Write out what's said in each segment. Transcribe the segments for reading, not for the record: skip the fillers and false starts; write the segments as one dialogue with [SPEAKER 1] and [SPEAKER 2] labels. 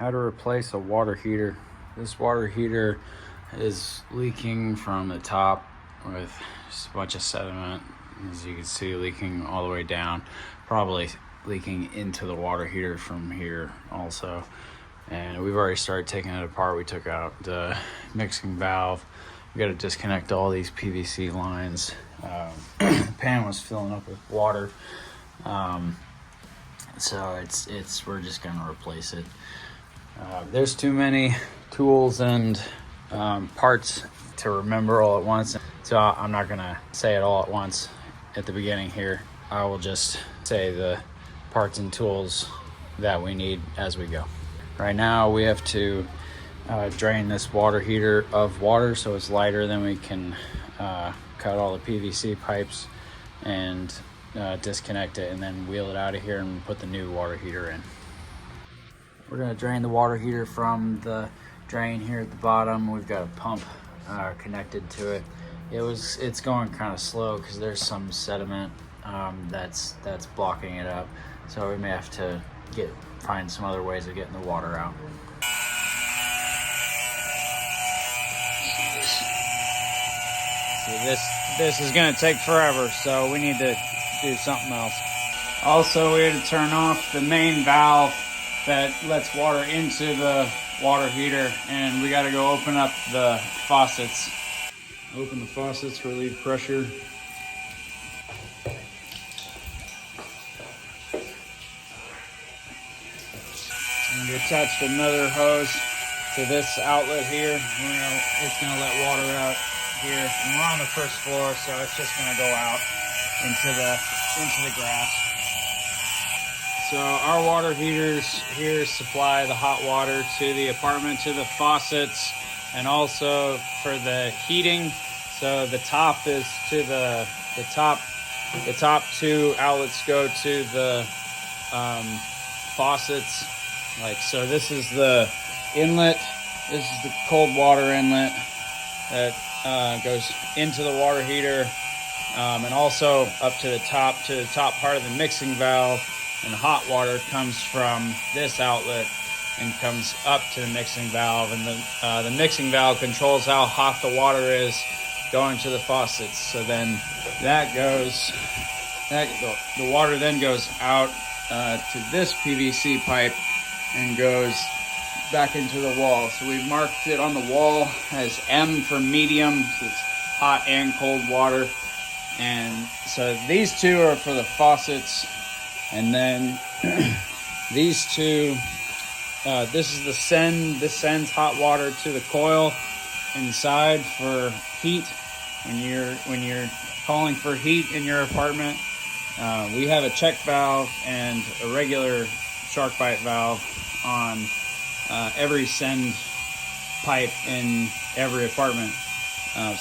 [SPEAKER 1] How to replace a water heater. This water heater is leaking from the top with just a bunch of sediment, as you can see, leaking all the way down, probably leaking into the water heater from here also. And we've already started taking it apart. We took out the mixing valve. We got to disconnect all these PVC lines. The pan was filling up with water, so we're just gonna replace it. There's too many tools and parts to remember all at once, so I'm not gonna say it all at once at the beginning here. I will just say the parts and tools that we need as we go. Right now we have to drain this water heater of water so it's lighter, then we can cut all the PVC pipes and disconnect it, and then wheel it out of here and put the new water heater in. We're gonna drain the water heater from the drain here at the bottom. We've got a pump connected to it. It's going kind of slow because there's some sediment that's blocking it up, so we may have to find some other ways of getting the water out. See, this is gonna take forever, so we need to do something else. Also, we had to turn off the main valve that lets water into the water heater, and we got to go open up the faucets. Open the faucets, relieve pressure. And we attached another hose to this outlet here. It's gonna let water out here, and we're on the first floor, so it's just gonna go out into the grass. So our water heaters here supply the hot water to the apartment, to the faucets, and also for the heating. So the top is to the top two outlets go to the faucets. So this is the inlet. This is the cold water inlet that goes into the water heater, and also up to the top part of the mixing valve. And hot water comes from this outlet and comes up to the mixing valve, and the mixing valve controls how hot the water is going to the faucets. So then the water then goes out to this PVC pipe and goes back into the wall. So we marked it on the wall as M for medium, so it's hot and cold water. And so these two are for the faucets. And then these two, this is the send. This sends hot water to the coil inside for heat. When you're calling for heat in your apartment, we have a check valve and a regular shark bite valve on every send pipe in every apartment.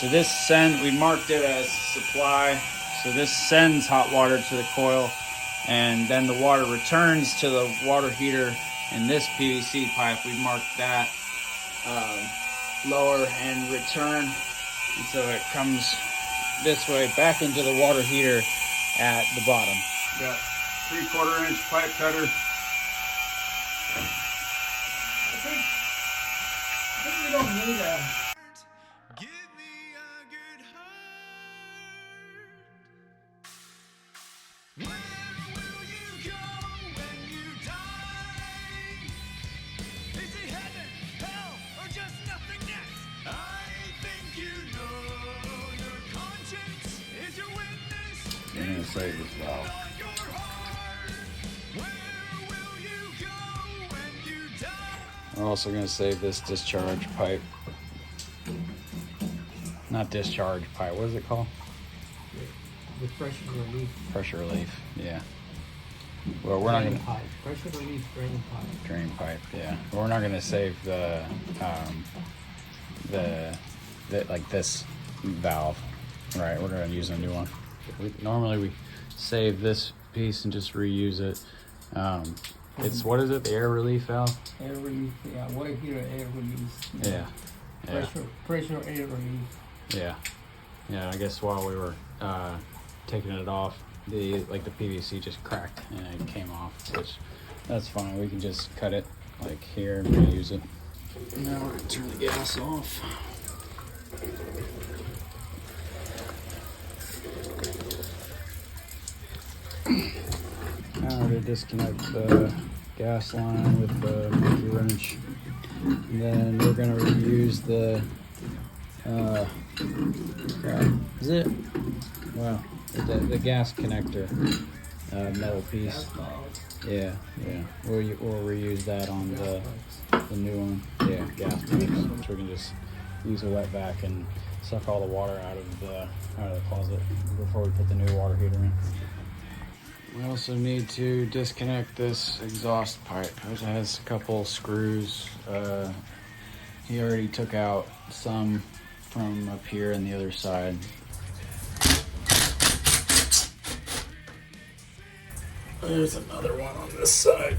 [SPEAKER 1] So this send, we marked it as supply. So this sends hot water to the coil, and then the water returns to the water heater in this PVC pipe. We marked that lower and return, and so it comes this way back into the water heater at the bottom. Got 3/4 inch pipe cutter.
[SPEAKER 2] I think we don't need a...
[SPEAKER 1] I'm going to save this valve. We're also going to save this discharge pipe. Not discharge pipe, what is it called?
[SPEAKER 2] The pressure relief.
[SPEAKER 1] Pressure relief, yeah. Well, we're not going to...
[SPEAKER 2] Pressure relief drain pipe.
[SPEAKER 1] Drain pipe, yeah. We're not going to save the like this valve, right? We're going to use a new one. Normally we save this piece and just reuse it. It's, what is it, the air relief valve?
[SPEAKER 2] Air relief, yeah. Water heater air release.
[SPEAKER 1] Yeah.
[SPEAKER 2] Pressure air relief.
[SPEAKER 1] Yeah. I guess while we were taking it off, the PVC just cracked and it came off, which that's fine. We can just cut it
[SPEAKER 3] like here, I'm gonna use it. Now we're gonna turn the gas off. Now to disconnect the gas line with the monkey wrench. And then we're gonna reuse the is it? Wow, the gas connector metal piece. Yeah. We'll reuse that on the new one. Yeah, gas pipes. So we can just use a wet vac and suck all the water out of the closet before we put the new water heater in. We also need to disconnect this exhaust pipe. It has a couple screws. He already took out some from up here and the other side. There's another one on this side.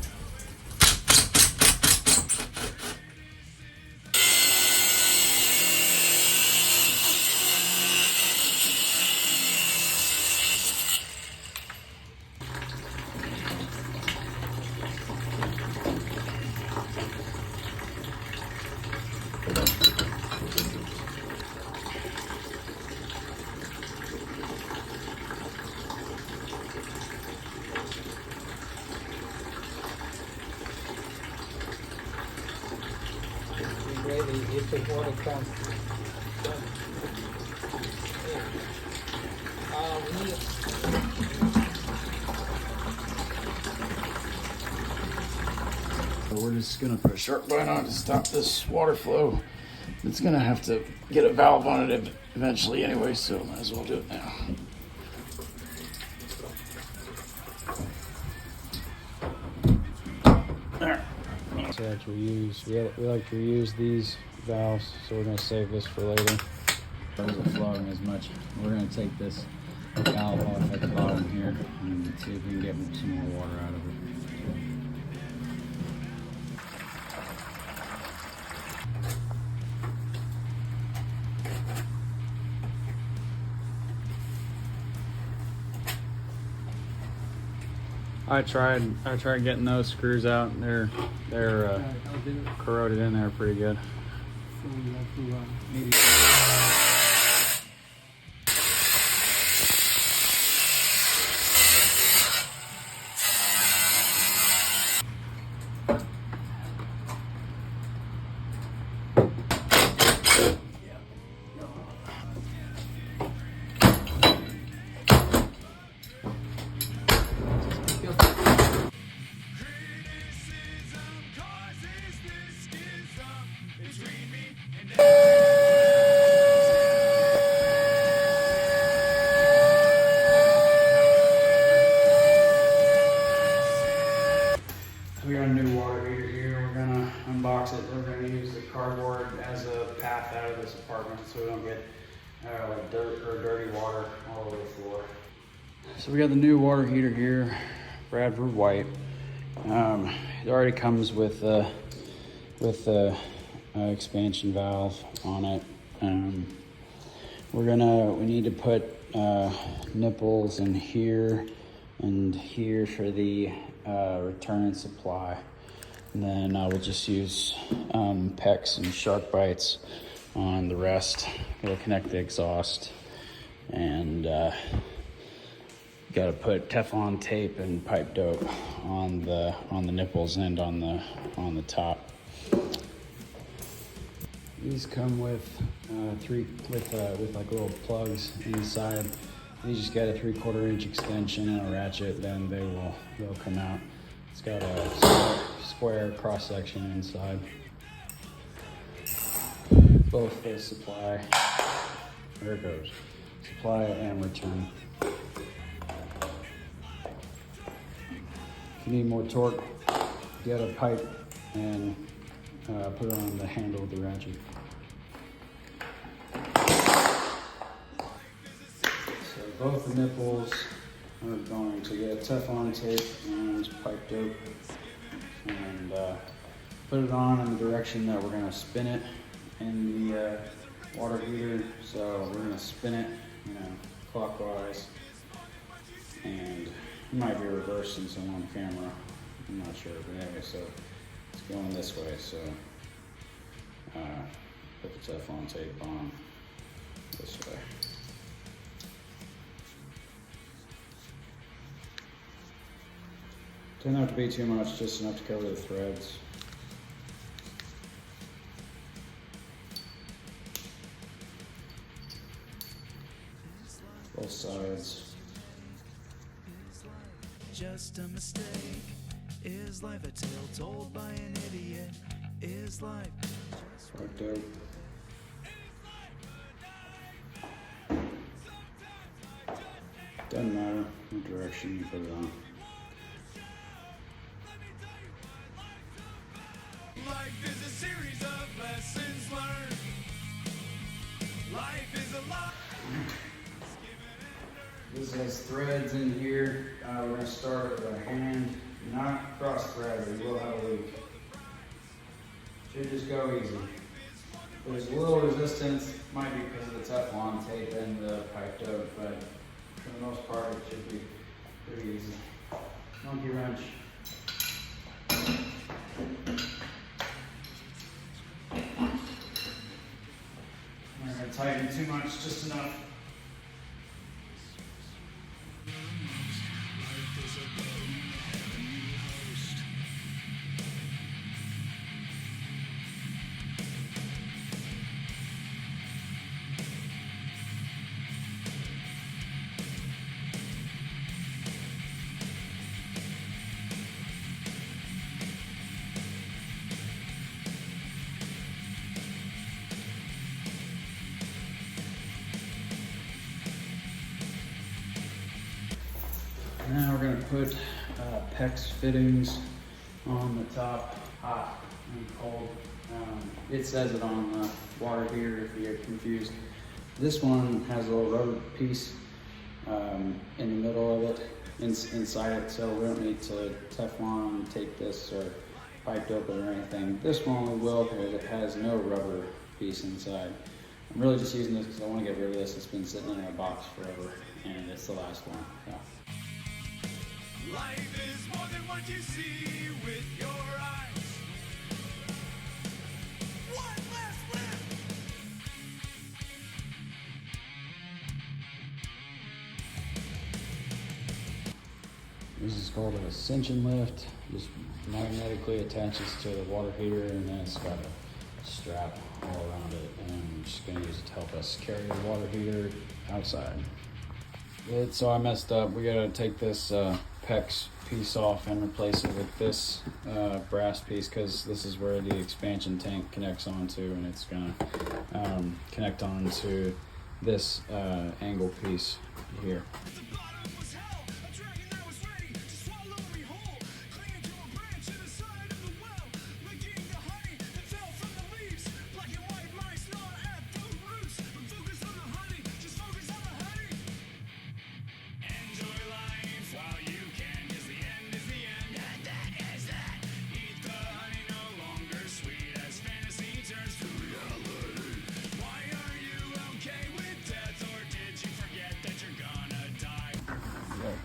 [SPEAKER 2] Ready if the water comes.
[SPEAKER 1] We're just gonna put a shark bite on to stop this water flow. It's gonna have to get a valve on it eventually anyway, so might as well do it now.
[SPEAKER 3] So we like to reuse these valves, so we're gonna save this for later. It wasn't flowing as much. We're gonna take this valve off at the bottom here and see if we can get some more water out of it. I tried getting those screws out. They're corroded in there pretty good.
[SPEAKER 2] So we have to maybe.
[SPEAKER 3] We got a new water heater here. We're gonna unbox it. We're gonna use the cardboard as a path out of this apartment so we don't get like dirt or dirty water all over the floor. So we got the new water heater here, Bradford White. It already comes with the expansion valve on it. We need to put nipples in here and here for the return and supply. And then we'll just use PEX and shark bites on the rest. We'll connect the exhaust and got to put Teflon tape and pipe dope on the nipples and on the top. These come with with like little plugs inside. You just get a 3/4 inch extension and a ratchet, then they'll come out. It's got a square cross section inside. Both the supply, there it goes, supply and return. If you need more torque, get a pipe and put it on the handle of the ratchet. So both the nipples are going to get Teflon tape and pipe dope and put it on in the direction that we're going to spin it in the water heater. So we're going to spin it, clockwise, and it might be reversing some on camera. I'm not sure, but anyway, so it's going this way, so put the Teflon tape on this way. Doesn't have to be too much, just enough to cover the threads. Both sides.
[SPEAKER 4] Just a mistake. Is life a tale told by an idiot? Is life
[SPEAKER 3] Right dope. Doesn't matter what direction you put it on.
[SPEAKER 4] Life is a series of lessons learned. Life is a lot.
[SPEAKER 1] This has threads in here. We're going to start with a hand, not cross thread, we will have a leak. Should just go easy. There's a little resistance, might be because of the Teflon tape and the pipe dope, but for the most part it should be pretty easy. Monkey wrench. I'm not going to tighten too much, just enough. Now we're going to put PEX fittings on the top, hot and cold. It says it on the water heater if you get confused. This one has a little rubber piece in the middle of it, inside it, so we don't need to Teflon tape this or piped open or anything. This one we will because it has no rubber piece inside. I'm really just using this because I want to get rid of this. It's been sitting in a box forever and it's the last one. So.
[SPEAKER 4] Life is more than what you see with your eyes. One last lift.
[SPEAKER 3] This is called an ascension lift. Just magnetically attaches to the water heater, and then it's got a strap all around it. And I'm just going to use it to help us carry the water heater outside. So I messed up. We got to take this PEX piece off and replace it with this brass piece, because this is where the expansion tank connects onto, and it's going to connect onto this angle piece here.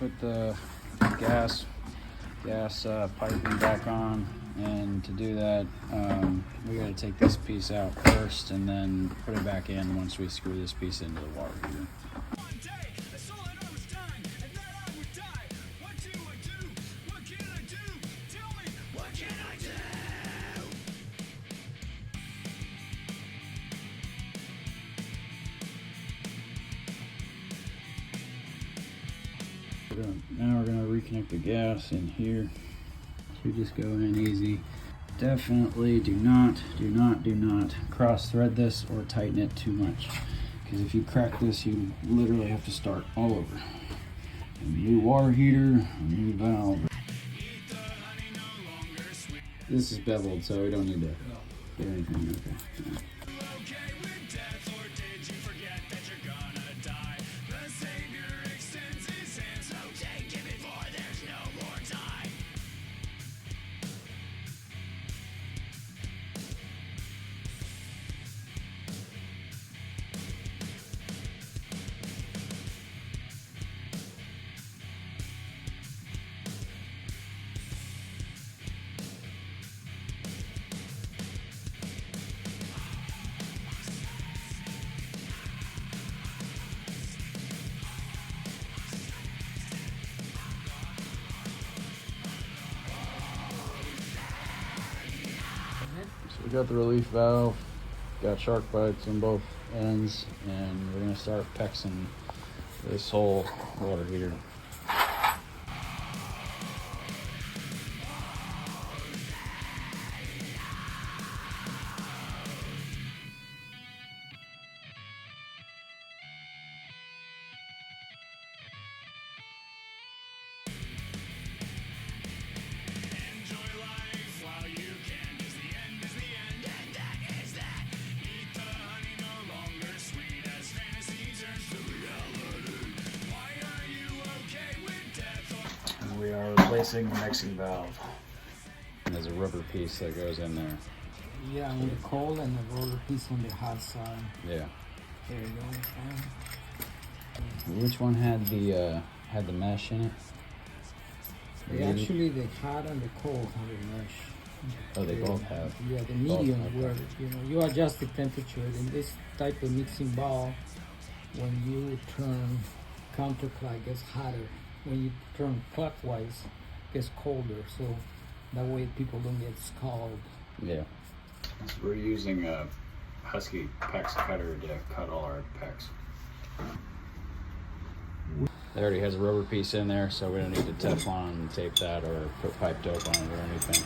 [SPEAKER 3] Put the gas piping back on, and to do that we got to take this piece out first and then put it back in once we screw this piece into the water heater. Now we're going to reconnect the gas in here. So we just go in easy. Definitely do not cross thread this or tighten it too much, because if you crack this you literally have to start all over. A new water heater, a new valve. This is beveled, so we don't need to get anything. Okay. Yeah. We got the relief valve, got shark bites on both ends, and we're gonna start PEXing this whole water heater. We are replacing the mixing valve. And there's a rubber piece that goes in there.
[SPEAKER 2] Yeah, on the cold and the roller piece on the hot side.
[SPEAKER 3] Yeah.
[SPEAKER 2] There you go.
[SPEAKER 3] Which one had the mesh in it?
[SPEAKER 2] Actually, the hot and the cold have a mesh.
[SPEAKER 3] Oh, they both have.
[SPEAKER 2] Yeah, the medium
[SPEAKER 3] okay.
[SPEAKER 2] where you adjust the temperature in this type of mixing ball. When you turn counterclock, it gets hotter. When you turn clockwise, it gets colder. So that way people don't get scalded.
[SPEAKER 3] Yeah. So we're using a Husky PEX cutter to cut all our PEX. It already has a rubber piece in there, so we don't need to Teflon and tape that or put pipe dope on it or anything.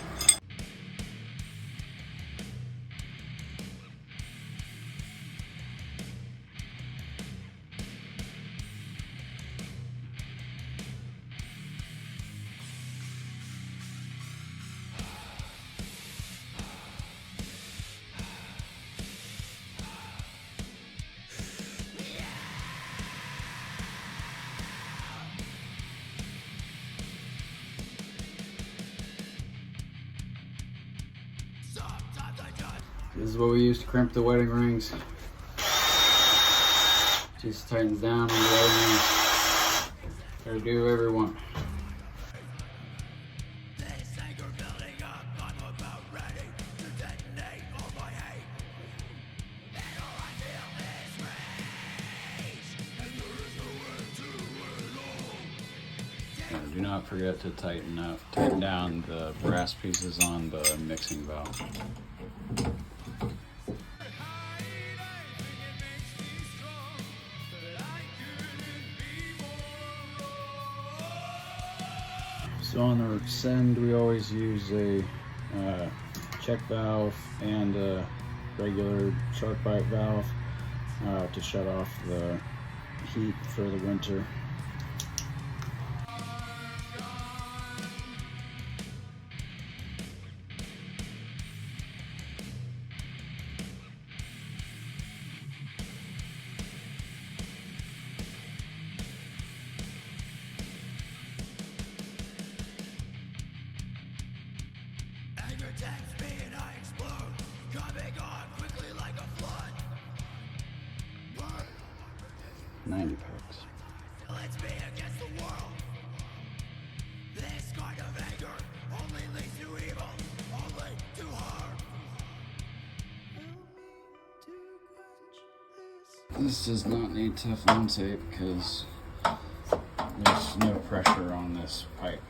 [SPEAKER 3] This is what we use to crimp the wedding rings. Just tightens down on the wedding rings. Gotta do every one. Do not forget to tighten down the brass pieces on the mixing valve. So on the send, we always use a check valve and a regular shark bite valve to shut off the heat for the winter.
[SPEAKER 4] Protects me and I explode, coming on quickly like a flood.
[SPEAKER 3] 90 PEX.
[SPEAKER 4] Let's be against the world. This kind of anger only leads to evil, only to harm.
[SPEAKER 3] This does not need Teflon tape because there's no pressure on this pipe.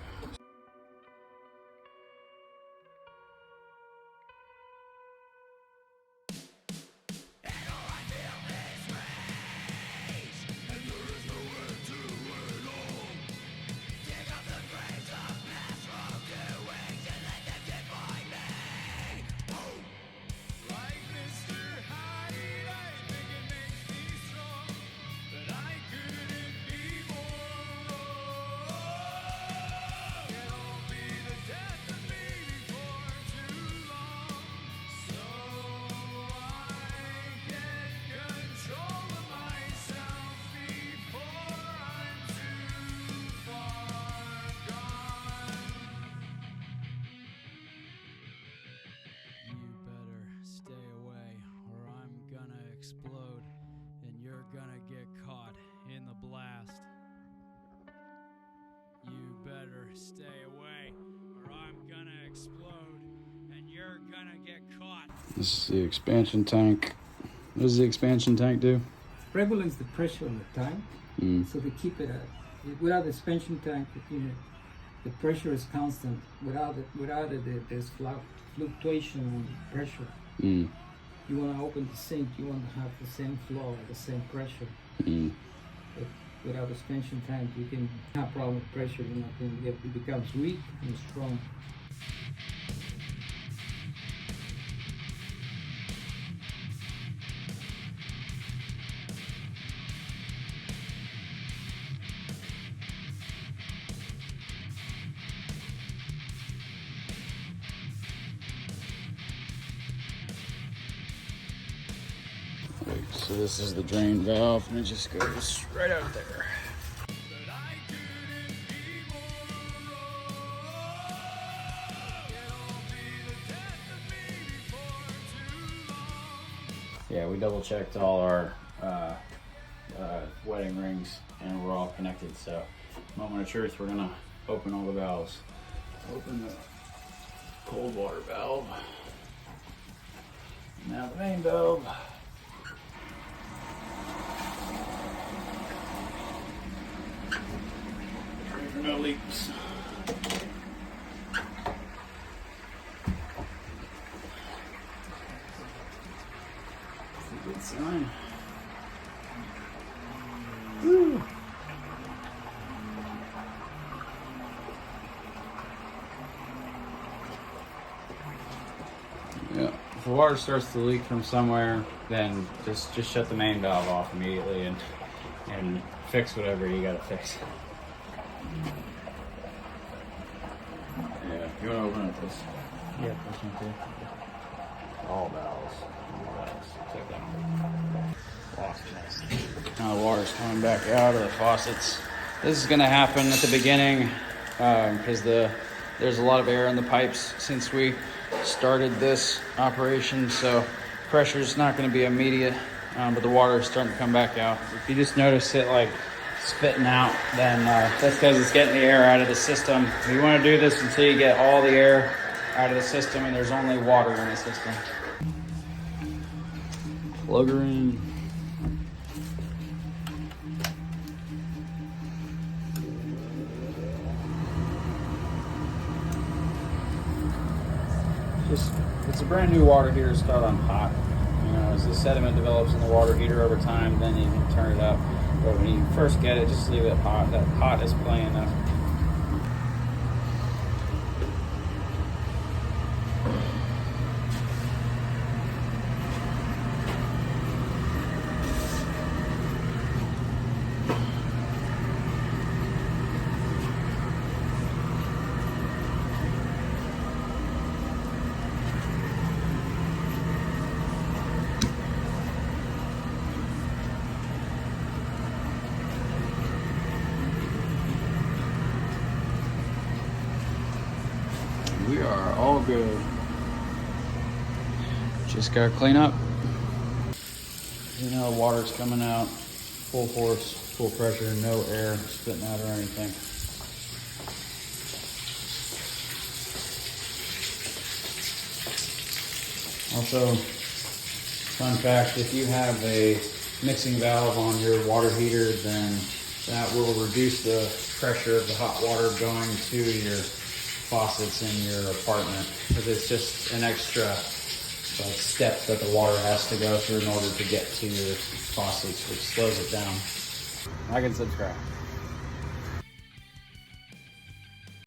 [SPEAKER 5] Explode, and you're gonna get caught in the blast. You better stay away, or I'm gonna explode, and you're gonna get caught.
[SPEAKER 3] This is the expansion tank. What does the expansion tank do?
[SPEAKER 2] Regulates the pressure of the tank, so they keep it at. Without the expansion tank, the pressure is constant. Without it, there's fluctuation on pressure.
[SPEAKER 3] Mm.
[SPEAKER 2] You want to open the sink, you want to have the same flow, the same pressure.
[SPEAKER 3] Mm.
[SPEAKER 2] But without a suspension tank, you can have problem with pressure. You know, it becomes weak and strong.
[SPEAKER 3] So this is the drain valve, and it just goes right out there. Yeah, we double checked all our wedding rings, and we're all connected. So, moment of truth, we're gonna open all the valves. Open the cold water valve. Now the main valve. No leaks. Good sign. Woo. Yeah. If the water starts to leak from somewhere, then just shut the main valve off immediately and fix whatever you gotta fix. Yeah, you want to open it this?
[SPEAKER 2] Yeah, that's okay.
[SPEAKER 3] All valves. Check that one. Faucets. Now the water's coming back out of the faucets. This is going to happen at the beginning because there's a lot of air in the pipes since we started this operation, so pressure's not going to be immediate, but the water is starting to come back out. If you just notice it like spitting out, then that's because it's getting the air out of the system. You want to do this until you get all the air out of the system and there's only water in the system. Plug her in. It's a brand new water heater. Start on hot. You know, as the sediment develops in the water heater over time, then you can turn it up. But when you first get it, just leave it hot. That hot is plenty enough. We are all good. Just gotta clean up. You know, water's coming out, full force, full pressure, no air spitting out or anything. Also, fun fact, if you have a mixing valve on your water heater, then that will reduce the pressure of the hot water going to your faucets in your apartment, because it's just an extra step that the water has to go through in order to get to your faucets, which slows it down. Like and subscribe.